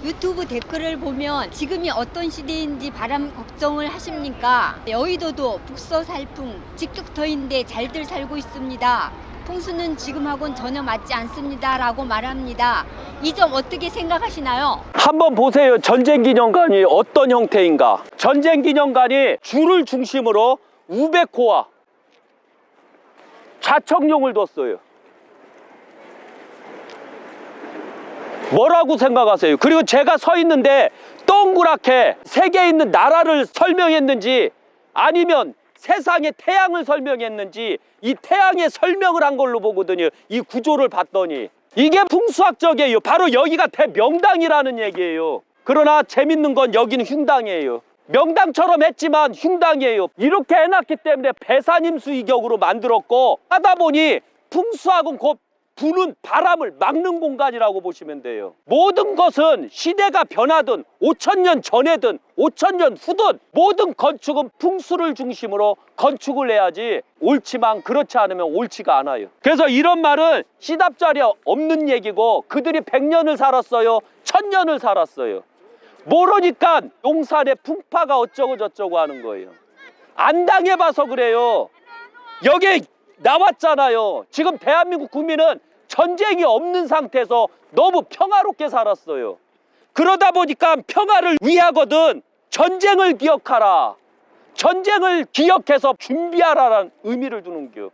유튜브 댓글을 보면 지금이 어떤 시대인지 바람 걱정을 하십니까? 여의도도 북서살풍 직격터인데 잘들 살고 있습니다. 풍수는 지금하고는 전혀 맞지 않습니다 라고 말합니다. 이 점 어떻게 생각하시나요? 한번 보세요. 전쟁기념관이 어떤 형태인가. 전쟁기념관이 줄을 중심으로 우베코와 좌청룡을 뒀어요. 뭐라고 생각하세요? 그리고 제가 서 있는데 동그랗게 세계에 있는 나라를 설명했는지 아니면 세상의 태양을 설명했는지 이 태양의 설명을 한 걸로 보거든요. 이 구조를 봤더니 이게 풍수학적이에요. 바로 여기가 대명당이라는 얘기예요. 그러나 재밌는 건 여기는 흉당이에요. 명당처럼 했지만 흉당이에요. 이렇게 해놨기 때문에 배산임수 이격으로 만들었고 하다 보니 풍수학은 곧 부는 바람을 막는 공간이라고 보시면 돼요. 모든 것은 시대가 변하든 5,000년 전에든 5,000년 후든 모든 건축은 풍수를 중심으로 건축을 해야지 옳지만 그렇지 않으면 옳지가 않아요. 그래서 이런 말은 씨답자리 없는 얘기고 그들이 100년을 살았어요. 1000년을 살았어요. 모르니까 용산의 풍파가 어쩌고 저쩌고 하는 거예요. 안 당해봐서 그래요. 여기 나왔잖아요. 지금 대한민국 국민은 전쟁이 없는 상태에서 너무 평화롭게 살았어요. 그러다 보니까 평화를 위하거든 전쟁을 기억하라. 전쟁을 기억해서 준비하라는 의미를 두는 겨.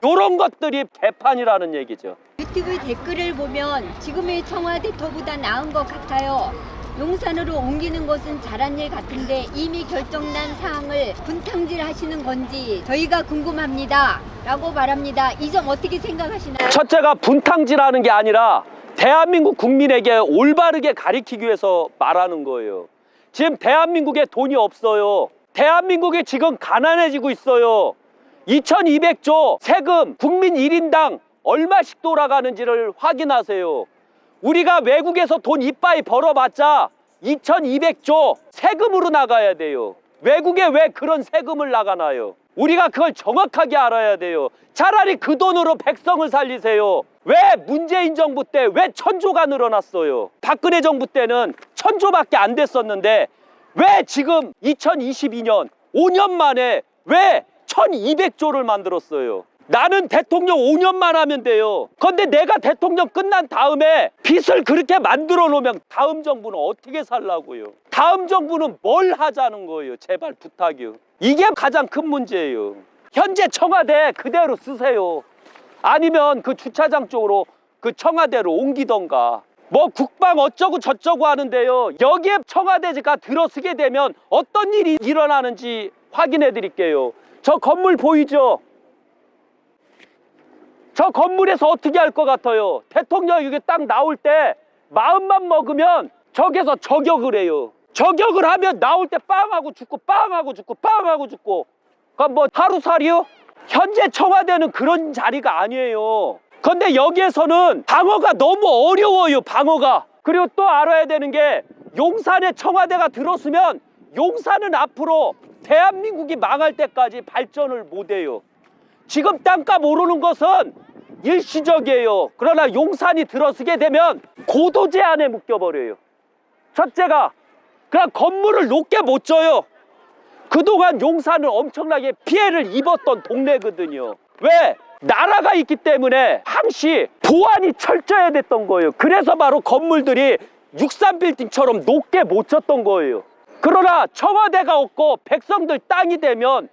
이런 것들이 개판이라는 얘기죠. 유튜브 댓글을 보면 지금의 청와대토보다 나은 것 같아요. 용산으로 옮기는 것은 잘한 일 같은데 이미 결정난 사항을 분탕질 하시는 건지 저희가 궁금합니다 라고 말합니다. 이 점 어떻게 생각하시나요? 첫째가 분탕질하는 게 아니라 대한민국 국민에게 올바르게 가리키기 위해서 말하는 거예요. 지금 대한민국에 돈이 없어요. 대한민국이 지금 가난해지고 있어요. 2200조 세금 국민 1인당 얼마씩 돌아가는지를 확인하세요. 우리가 외국에서 돈 이빠이 벌어봤자 2200조 세금으로 나가야 돼요. 외국에 왜 그런 세금을 나가나요? 우리가 그걸 정확하게 알아야 돼요. 차라리 그 돈으로 백성을 살리세요. 왜 문재인 정부 때 왜 1000조가 늘어났어요? 박근혜 정부 때는 1000조밖에 안 됐었는데 왜 지금 2022년 5년 만에 왜 1200조를 만들었어요? 나는 대통령 5년만 하면 돼요. 그런데 내가 대통령 끝난 다음에 빚을 그렇게 만들어 놓으면 다음 정부는 어떻게 살라고요? 다음 정부는 뭘 하자는 거예요? 제발 부탁이요. 이게 가장 큰 문제예요. 현재 청와대 그대로 쓰세요. 아니면 그 주차장 쪽으로 그 청와대로 옮기던가. 뭐 국방 어쩌고 저쩌고 하는데요. 여기에 청와대가 들어서게 되면 어떤 일이 일어나는지 확인해 드릴게요. 저 건물 보이죠? 저 건물에서 어떻게 할 것 같아요? 대통령이 이게 딱 나올 때 마음만 먹으면 저기서 저격을 해요. 저격을 하면 나올 때 빵하고 죽고 빵하고 죽고 빵하고 죽고. 그럼 뭐 하루살이요? 현재 청와대는 그런 자리가 아니에요. 그런데 여기에서는 방어가 너무 어려워요. 방어가. 그리고 또 알아야 되는 게 용산에 청와대가 들었으면 용산은 앞으로 대한민국이 망할 때까지 발전을 못해요. 지금 땅값 오르는 것은 일시적이에요. 그러나 용산이 들어서게 되면 고도 제한에 묶여버려요. 첫째가 그냥 건물을 높게 못 져요. 그동안 용산은 엄청나게 피해를 입었던 동네거든요. 왜? 나라가 있기 때문에 항시 보안이 철저해야 됐던 거예요. 그래서 바로 건물들이 63빌딩처럼 높게 못 졌던 거예요. 그러나 청와대가 없고 백성들 땅이 되면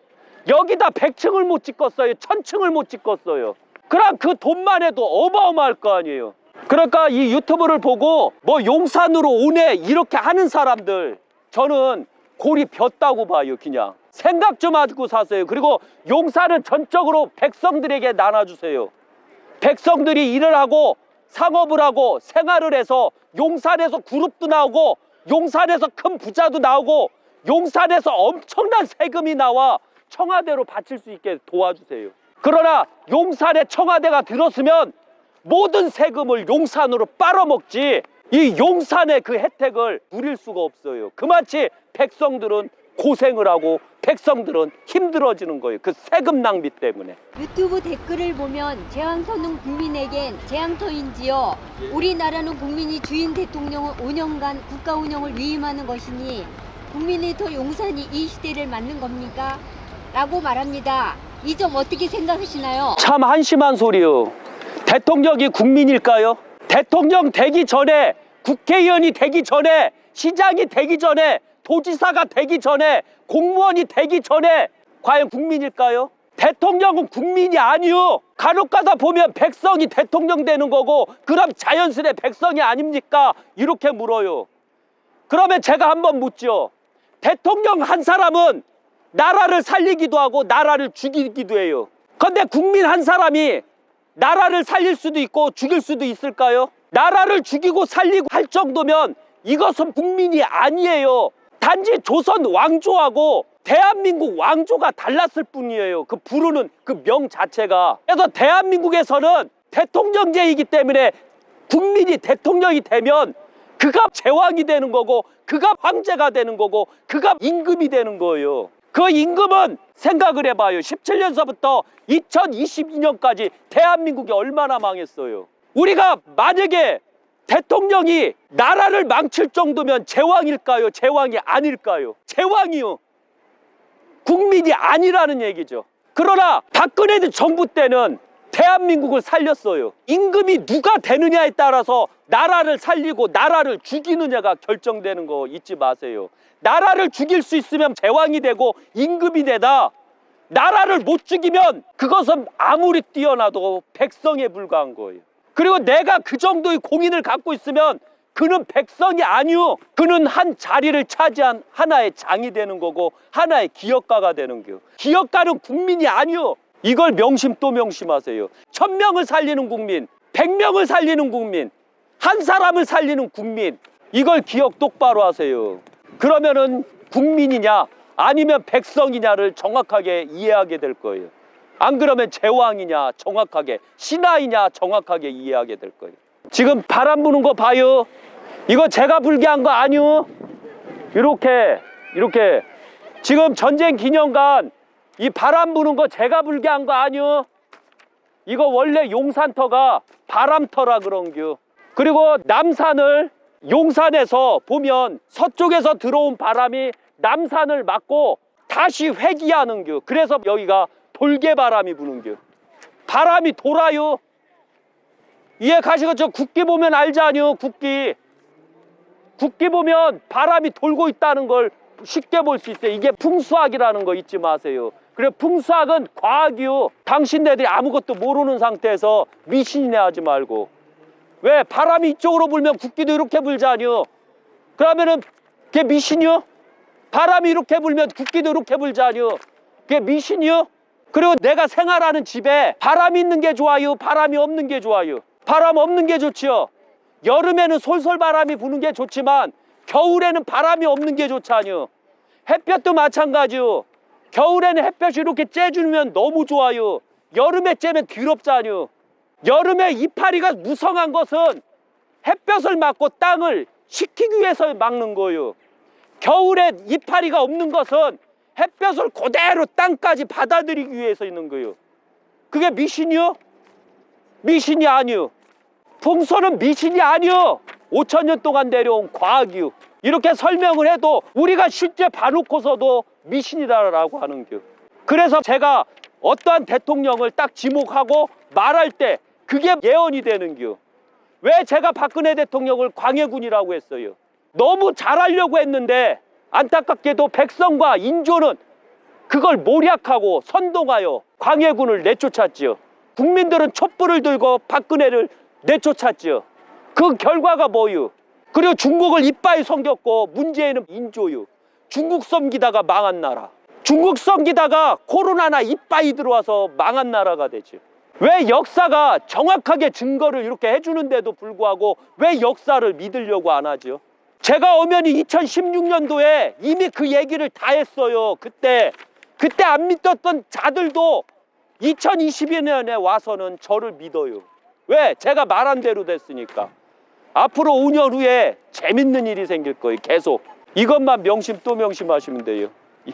여기다 100층을 못 짓겠어요. 1000층을 못 짓겠어요. 그럼 그 돈만 해도 어마어마할 거 아니에요. 그러니까 이 유튜브를 보고 뭐 용산으로 오네 이렇게 하는 사람들 저는 골이 폈다고 봐요. 그냥 생각 좀 하고 사세요. 그리고 용산은 전적으로 백성들에게 나눠주세요. 백성들이 일을 하고 상업을 하고 생활을 해서 용산에서 그룹도 나오고 용산에서 큰 부자도 나오고 용산에서 엄청난 세금이 나와 청와대로 바칠 수 있게 도와주세요. 그러나 용산에 청와대가 들었으면 모든 세금을 용산으로 빨아먹지 이 용산의 그 혜택을 누릴 수가 없어요. 그마치 백성들은 고생을 하고 백성들은 힘들어지는 거예요. 그 세금 낭비 때문에. 유튜브 댓글을 보면 재앙터는 국민에겐 재앙터인지요. 우리나라는 국민이 주인 대통령을 5년간 국가 운영을 위임하는 것이니 국민의 터 용산이 이 시대를 맞는 겁니까? 라고 말합니다. 이 점 어떻게 생각하시나요? 참 한심한 소리요. 대통령이 국민일까요? 대통령 되기 전에, 국회의원이 되기 전에, 시장이 되기 전에, 도지사가 되기 전에, 공무원이 되기 전에 과연 국민일까요? 대통령은 국민이 아니요. 간혹 가다 보면 백성이 대통령 되는 거고, 그럼 자연스레 백성이 아닙니까? 이렇게 물어요. 그러면 제가 한번 묻죠. 대통령 한 사람은 나라를 살리기도 하고 나라를 죽이기도 해요. 그런데 국민 한 사람이 나라를 살릴 수도 있고 죽일 수도 있을까요? 나라를 죽이고 살리고 할 정도면 이것은 국민이 아니에요. 단지 조선 왕조하고 대한민국 왕조가 달랐을 뿐이에요. 그 부르는 그 명 자체가. 그래서 대한민국에서는 대통령제이기 때문에 국민이 대통령이 되면 그가 제왕이 되는 거고, 그가 황제가 되는 거고, 그가 임금이 되는 거예요. 그 임금은 생각을 해봐요. 17년서부터 2022년까지 대한민국이 얼마나 망했어요. 우리가 만약에 대통령이 나라를 망칠 정도면 제왕일까요? 제왕이 아닐까요? 제왕이요. 국민이 아니라는 얘기죠. 그러나 박근혜 정부 때는 대한민국을 살렸어요. 임금이 누가 되느냐에 따라서 나라를 살리고 나라를 죽이느냐가 결정되는 거 잊지 마세요. 나라를 죽일 수 있으면 제왕이 되고 임금이 되다. 나라를 못 죽이면 그것은 아무리 뛰어나도 백성에 불과한 거예요. 그리고 내가 그 정도의 공인을 갖고 있으면 그는 백성이 아니요. 그는 한 자리를 차지한 하나의 장이 되는 거고 하나의 기업가가 되는 거예요. 기업가는 국민이 아니요. 이걸 명심 또 명심하세요. 1000명을 살리는 국민, 100명을 살리는 국민, 한 사람을 살리는 국민, 이걸 기억 똑바로 하세요. 그러면은 국민이냐 아니면 백성이냐를 정확하게 이해하게 될 거예요. 안 그러면 제왕이냐 정확하게, 신하이냐 정확하게 이해하게 될 거예요. 지금 바람 부는 거 봐요. 이거 제가 불게 한 거 아니요. 이렇게 지금 전쟁 기념관 이 바람 부는 거 제가 불게 한 거 아니요. 이거 원래 용산터가 바람터라 그런겨. 그리고 남산을 용산에서 보면 서쪽에서 들어온 바람이 남산을 막고 다시 회귀하는겨. 그래서 여기가 돌개바람이 부는겨. 바람이 돌아요. 이해 가시겠죠? 국기 보면 알잖요. 국기 보면 바람이 돌고 있다는 걸 쉽게 볼 수 있어요. 이게 풍수학이라는 거 잊지 마세요. 그래, 풍수학은 과학이요. 당신네들이 아무것도 모르는 상태에서 미신이네 하지 말고. 왜? 바람이 이쪽으로 불면 국기도 이렇게 불자니요. 그러면은 그게 미신이요? 바람이 이렇게 불면 국기도 이렇게 불자니요. 그게 미신이요? 그리고 내가 생활하는 집에 바람이 있는 게 좋아요? 바람이 없는 게 좋아요? 바람 없는 게 좋지요. 여름에는 솔솔 바람이 부는 게 좋지만 겨울에는 바람이 없는 게 좋잖아요. 햇볕도 마찬가지요. 겨울에는 햇볕이 이렇게 쬐주면 너무 좋아요. 여름에 쬐면 더럽잖아요. 여름에 이파리가 무성한 것은 햇볕을 막고 땅을 식히기 위해서 막는 거예요. 겨울에 이파리가 없는 것은 햇볕을 그대로 땅까지 받아들이기 위해서 있는 거예요. 그게 미신이요? 미신이 아니요. 풍수는 미신이 아니요. 5000년 동안 내려온 과학이요. 이렇게 설명을 해도 우리가 실제 봐놓고서도 미신이다라고 하는 겨. 그래서 제가 어떠한 대통령을 딱 지목하고 말할 때 그게 예언이 되는 겨. 왜 제가 박근혜 대통령을 광해군이라고 했어요? 너무 잘하려고 했는데 안타깝게도 백성과 인조는 그걸 모략하고 선동하여 광해군을 내쫓았지요. 국민들은 촛불을 들고 박근혜를 내쫓았지요. 그 결과가 뭐유? 그리고 중국을 이빠이 섬겼고 문재인은 인조유. 중국 섬기다가 망한 나라. 중국 섬기다가 코로나나 이빠이 들어와서 망한 나라가 되죠. 왜 역사가 정확하게 증거를 이렇게 해주는데도 불구하고 왜 역사를 믿으려고 안 하죠? 제가 엄연히 2016년도에 이미 그 얘기를 다 했어요. 그때 안 믿었던 자들도 2022년에 와서는 저를 믿어요. 왜? 제가 말한 대로 됐으니까. 앞으로 5년 후에 재밌는 일이 생길 거예요. 계속 이것만 명심 또 명심하시면 돼요. 예.